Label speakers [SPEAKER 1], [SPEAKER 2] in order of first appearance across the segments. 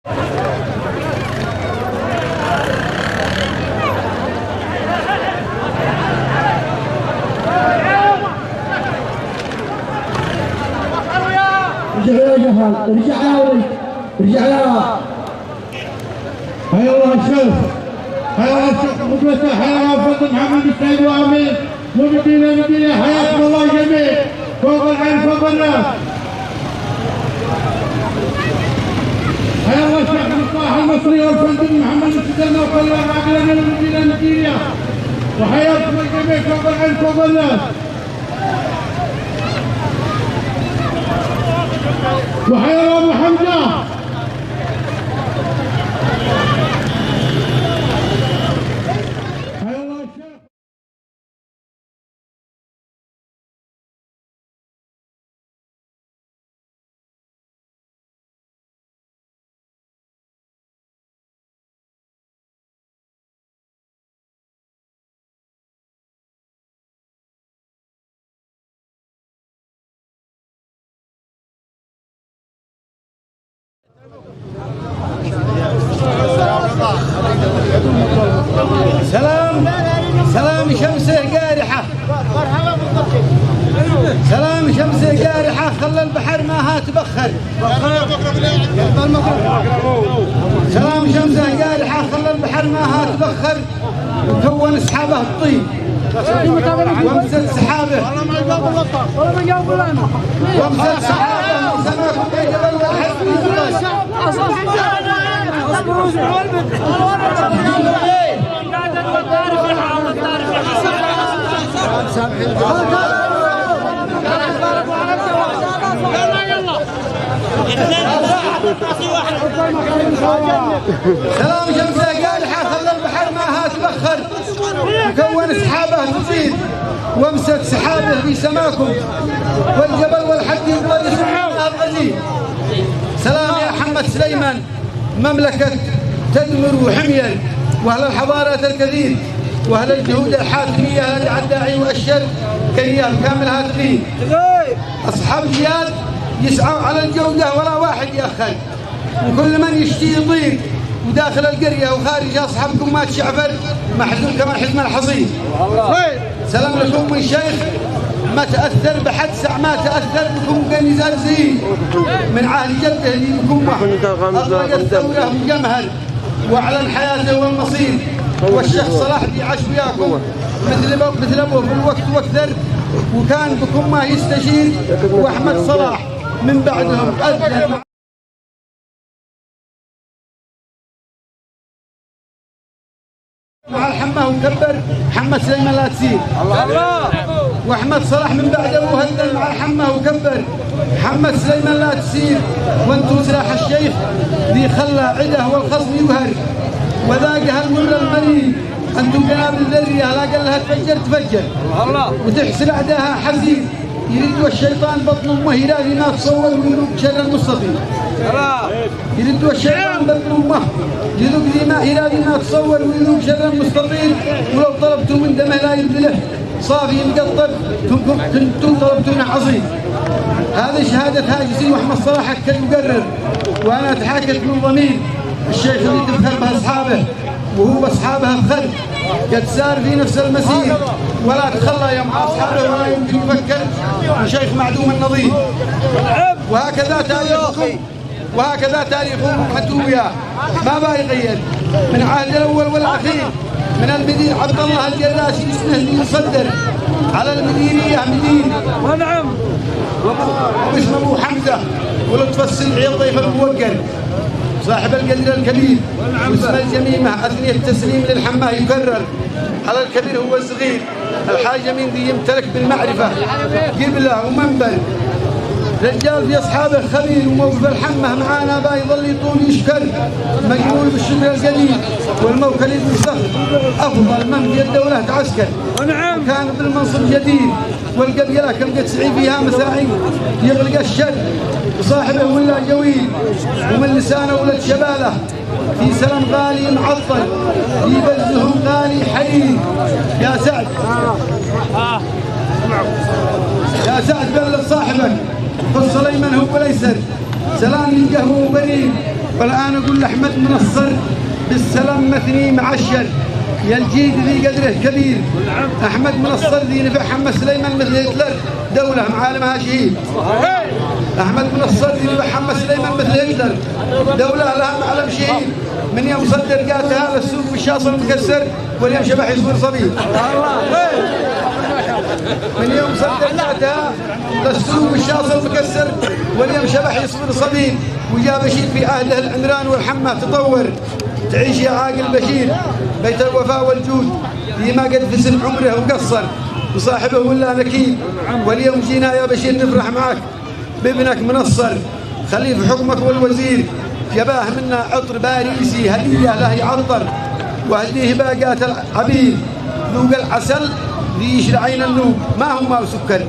[SPEAKER 1] يا جمال ارجع يا ولد ارجع يا حيا الله الشيخ حيا الله الشيخ مدرسة حيا الله فضل محمد السيد وامين ومدينة حياكم الله جميع فوق العين فوق الناس. حيا الله الشيخ مصباح المصري والفندق محمد السيد وكل عاملين من المدينة وحياكم الجميع فوق العين فوق الناس. وحيا ابو حمزه
[SPEAKER 2] سلام شمسه قارحة سلام شمسه قارحة خلى البحر ماها تبخر. سلام شمسه قارحة خلى البحر ماها تبخر وكون سحابه الطين وامسد سحابه وامسد سحابه سماكم يا جبل والحد سلام شمسه قالحة خلى البحر ماها تبخر وكون سحابه تزيد وامسك سحابه في سماكم والجبل والحد يقول الغزير. سلام يا محمد سليمان مملكة تدمر وحميل واهل الحضارات الكثير واهل الجهود الحاكميه اهل العداعي والشر كيان كامل هاتفين اصحاب الجياد يسعوا على الجوده ولا واحد ياخر وكل من يشتي يطير وداخل القريه وخارج اصحابكم ما تشعفر محزون كما حزم الحصيد. سلام لكم من شيخ ما تاثر بحد سع ما تاثر بكم كنزال زين من عهد جده اللي بكم اطلق الثوره مجمهر واعلن حياته والمصير والشيخ صلاح بيعاش وياكم مثل ابوه في الوقت واكثر وكان بكم ما يستشير واحمد صلاح من بعدهم اذن مع الحماه وكبر محمد سليمان لا تسير الله واحمد صلاح من بعد ابوه اذن مع الحماه وكبر محمد سليمان لا تسير وانتم سلاح الشيخ ذي خلى عده والخصم يوهر وذاقها المر المريض انتم جناب الذريه لا قال لها تفجر الله وتحسن اعداها حزين يرد الشيطان بطن امه يلاقي ما تصور ويذوق شر المستطيل. يرد الشيطان بطن امه يذوق دماء يلاقي ما تصور ويذوق شر المستطيل ولو طلبتوا من دمه لا يبذله صافي مقطب كنتم طلبتونه عظيم. هذه شهاده هاجسين واحمد صلاح اكد وقرر وانا اتحاكت من ضمير الشيخ اللي تفخر به اصحابه وهو باصحابها بخل قد سار في نفس المسير ولا تخلى يا مع اصحابه ولا يمكن يفكر وشيخ معدوم النظير. وهكذا تاريخهم حتويا ما بقى يغير من عهد الاول والاخير من المدير عبد الله الجراسي اسمه اللي يصدر على المديريه مدين ونعم واسمه ابو حمزه ولطف السلعي الضيف الموقر صاحب القدر الكبير واسم الجميمه اثني التسليم للحماه يكرر على الكبير هو الصغير الحاج من ذي يمتلك بالمعرفه قبله ومنبر رجال في اصحابه خبير وموقف الحمه معانا با يظل يطول يشكر مجمول بالشكر القديم والموكل المستخ افضل من في الدوله عسكر كان بالمنصب جديد والقبيله كم قد سعي فيها مساعي يغلق الشر وصاحبه ولا جويل ومن لسانه ولد شباله في سلام غالي معطل في بزهم غالي حرير. يا سعد يا سعد بلغ صاحبك خذ سليمان هو الايسر سلام من قهوه وبريد. والان اقول لاحمد منصر بالسلام مثني معشر يا الجيد ذي قدره كبير. احمد منصر ذي نفع محمد سليمان مثل هتلر دوله معالمها شهيد. احمد منصر ذي نفع محمد سليمان مثل هتلر دوله لها معلم شهيد. من يوم صدر قاتها للسوق بالشاصل مكسر واليوم شبح يصبر صبي. من يوم صدر قاتها للسوق بالشاصل مكسر واليوم شبح يصبر صبي. وجاء بشير في اهله العمران والحمى تطور. تعيش يا عاقل بشير بيت الوفاء والجود فيما قد فسن عمره وقصر وصاحبه ولا نكيد. واليوم جينا يا بشير نفرح معك بابنك منصر خليف حكمك والوزير. جباه منا عطر باريسي هديه له يعطر وهديه باقات العبيد. ذوق العسل ليشرع عين النوب ما هو ماء سكر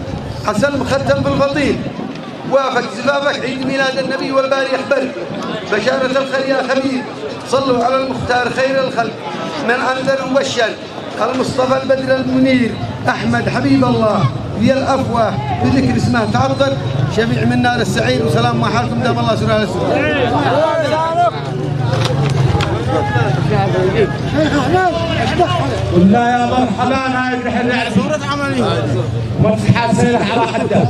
[SPEAKER 2] عسل مختم بالفطير. وافق زفافك عيد ميلاد النبي والباري يخبر بشارة الخير يا خبير. صلوا على المختار خير الخلق من أنذر وبشر المصطفى البدر المنير أحمد حبيب الله ذي الأفواه بذكر اسمه تعطر شفيع من نار السعير. وسلام ما حالكم دام الله سرها للسرور.
[SPEAKER 1] قلنا يا مرحبا ما يقدح الرعد صورة عملية مرفحات سيلح على حده.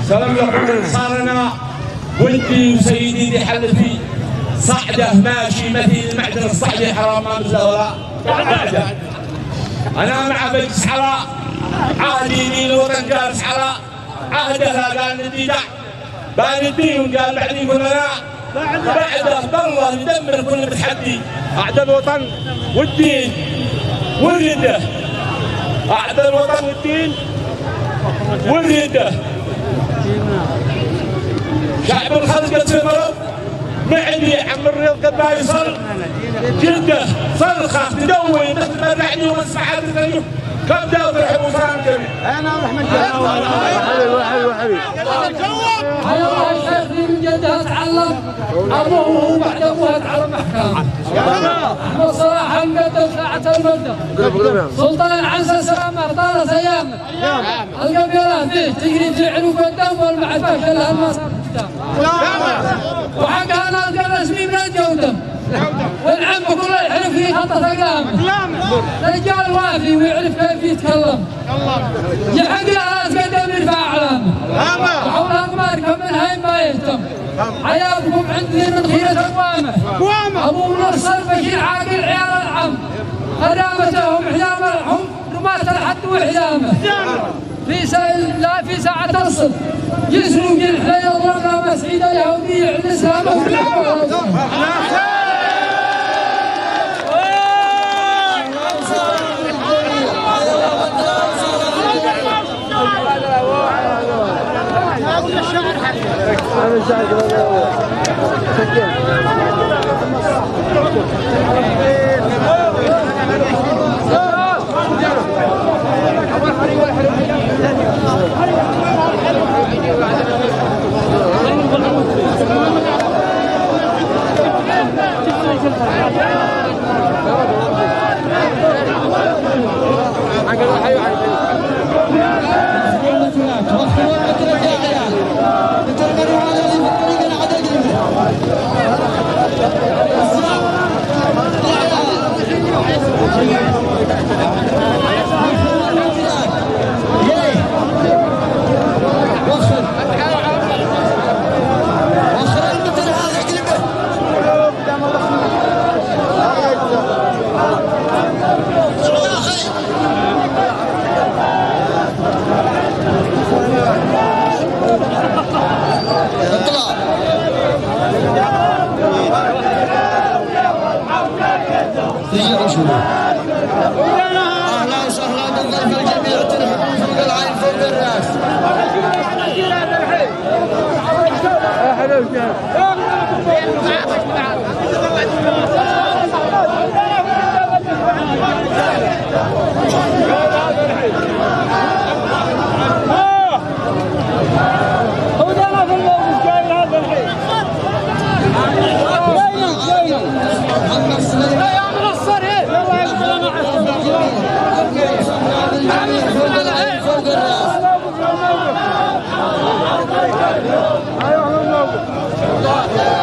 [SPEAKER 1] سلام يقول صارنا ولدي وسيدي ذي حلفي صعده ماشي مثل المعدن الصعدي حرام ما مثله ولا بعده. انا مع بجس حلا عهدي لي الوطن جالس حلا عهدها قال ندي دع بان الدين قال بعدين كلنا بعده بالله ندمر كل تحدي. اعدى الوطن والدين والرده اعدى الوطن والدين والرده. شعب الخلق السمر معدي عم الرياض قد ما يصل جلده صرخه تدوي مثل ما بعدي ومسمعات الثانيه كم داو فرح وفران جميل.
[SPEAKER 2] انا احمد حلو حلو حلو
[SPEAKER 3] حيا الله الشيخ من جده تعلم ابوه وبعد ابوه تعلم احكام. احمد صلاح المقدم ساعه المقدم سلطان عنسى سلامه طالت ايامه القبيله فيه تجري فعل وقدام والمعرفه كلها ما صار قدام. وحقها نلقى الرسمي من الجودة والعم كله يعرف في خطة اقلامه. رجال وافي ويعرف كيف يتكلم يحق له راس قدم يرفع علامه. وحول اقماركم من هاي ما يهتم حياتكم عندي من خيرة اقوامه. ابو منصر بشير عاقل عيال العم خدامتهم حجام الحم رماة الحد وحجامه. في ساعة تصل يسروا جنح لا يضربنا مسعيد اليهودي الاسلام
[SPEAKER 4] اهلا وسهلا بالضيف الجميع ترحبون فوق العين فوق الراس.
[SPEAKER 5] ايوه